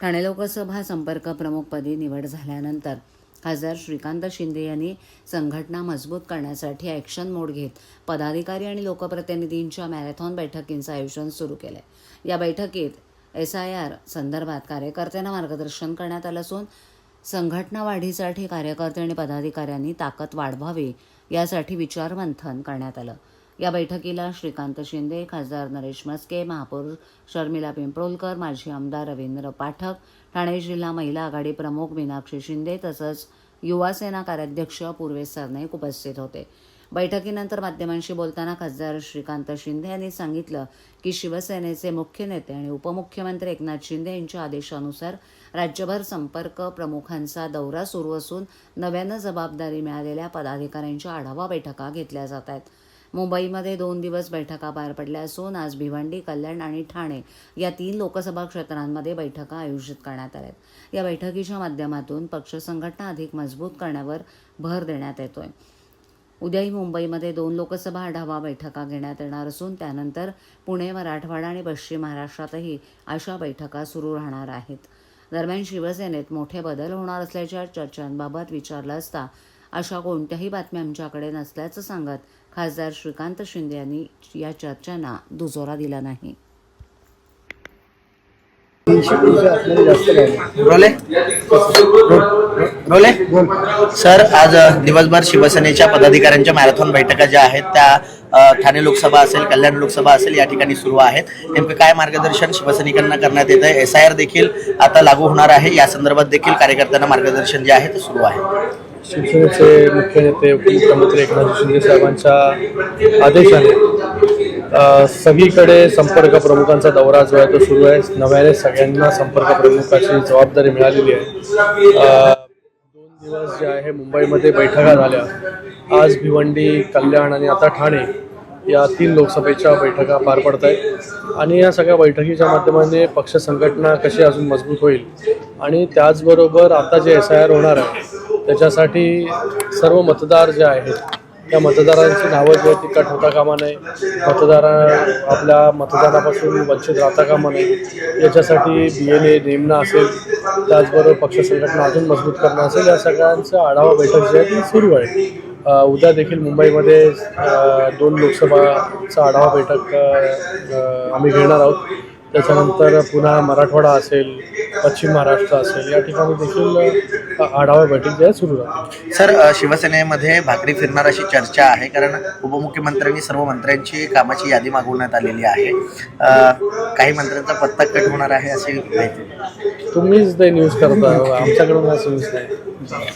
ठाणे लोकसभा संपर्क प्रमुखपदी निवड झाल्यानंतर खासदार श्रीकांत शिंदे यांनी संघटना मजबूत करण्यासाठी ॲक्शन मोड घेत पदाधिकारी आणि लोकप्रतिनिधींच्या मॅरेथॉन बैठकींचं आयोजन सुरू केलं आहे। या बैठकीत SIR संदर्भात कार्यकर्त्यांना मार्गदर्शन करण्यात आलं असून संघटना वाढीसाठी कार्यकर्ते आणि पदाधिकाऱ्यांनी ताकद वाढवावी यासाठी विचारमंथन करण्यात आलं। या बैठकीला श्रीकांत शिंदे, खासदार नरेश म्हस्के, महापौर शर्मिला पिंपळकर, माजी आमदार रवींद्र पाठक, ठाणे जिल्हा महिला आघाडी प्रमुख मीनाक्षी शिंदे तसंच युवा सेना कार्याध्यक्ष पूर्वेश सरनाईक उपस्थित होते। बैठकीनंतर माध्यमांशी बोलताना खासदार श्रीकांत शिंदे यांनी सांगितलं की शिवसेनेचे मुख्य नेते आणि उपमुख्यमंत्री एकनाथ शिंदे यांच्या आदेशानुसार राज्यभर संपर्क प्रमुखांचा दौरा सुरू असून नव्यानं जबाबदारी मिळालेल्या पदाधिकाऱ्यांच्या आढावा बैठका घेतल्या जात आहेत। मुंबईमध्ये 2 दिवस बैठका पार पडल्या असून आज भिवंडी, कल्याण आणि ठाणे या 3 लोकसभा क्षेत्रांमध्ये बैठका आयोजित करण्यात आल्या आहेत। या बैठकीच्या माध्यमातून पक्ष संघटना अधिक मजबूत करण्यावर भर देण्यात येतोय। उद्याही मुंबईमध्ये 2 लोकसभा आढावा बैठका घेण्यात येणार असून त्यानंतर पुणे, मराठवाडा आणि पश्चिम महाराष्ट्रातही अशा बैठका सुरू राहणार आहेत। दरम्यान शिवसेनेत मोठे बदल होणार असल्याच्या चर्चांबाबत विचारलं असता अशा कोणत्याही बातम्या आमच्याकडे नसल्याचं सांगत खासदार श्रीकांत शिंदे यांनी या चर्चांना दुजोरा दिला नाही। सर, आज दिवसभर शिवसेनेच्या पदाधिकाऱ्यांच्या मॅरेथॉन बैठका ज्या आहेत त्या ठाणे लोकसभा असेल, कल्याण लोकसभा असेल या ठिकाणी सुरू आहेत। नेमकं काय मार्गदर्शन शिवसैनिकांना करण्यात येत आहे? SIR देखील आता लागू होणार आहे, या संदर्भात देखील कार्यकर्त्यांना मार्गदर्शन जे आहे ते सुरू आहे। शिवसेनेचे मुख्य नेते उपमुख्यमंत्री एकनाथ शिंदे साहेबांच्या आदेशाने सगळीकडे संपर्क प्रमुखांचा दौरा जो आहे तो सुरू आहे। नव्याने सगळ्यांना संपर्क प्रमुखाची जबाबदारी मिळालेली आहे। 2 दिवस जे आहे मुंबईमध्ये बैठका झाल्या। आज भिवंडी, कल्याण आणि आता ठाणे या 3 लोकसभेच्या बैठका पार पडत आहेत आणि या सगळ्या बैठकीच्या माध्यमाने पक्ष संघटना कशी अजून मजबूत होईल आणि त्याचबरोबर आता जे SIR होणार आहे त्याच्यासाठी सर्व मतदार जे आहेत त्या मतदारांची नावं जी आहेत ती कट होता कामा नये, मतदार आपल्या मतदानापासून वंचित राहता कामा नये। याच्यासाठी BNA नेमणं असेल, त्याचबरोबर पक्ष संघटना अजून मजबूत करणं असेल, या सगळ्यांचं आढावा बैठक जी आहे ती सुरू आहे। उद्या देखील मुंबईमध्ये 2 लोकसभाचा आढावा बैठक आम्ही घेणार आहोत। त्याच्यानंतर पुन्हा मराठवाडा असेल, पश्चिम महाराष्ट्र असेल या ठिकाणी देखील आढावा बैठक जी आहे सुरू आहे। सर, शिवसेनेमध्ये भाकरी फिरणार अशी चर्चा आहे, कारण उपमुख्यमंत्र्यांनी सर्व मंत्र्यांची कामाची यादी मागवण्यात आलेली आहे। काही मंत्र्यांचा पत्ता कट होणार आहे अशी माहिती तुम्हीच ते न्यूज करता, आमच्याकडून हा न्यूज नाही।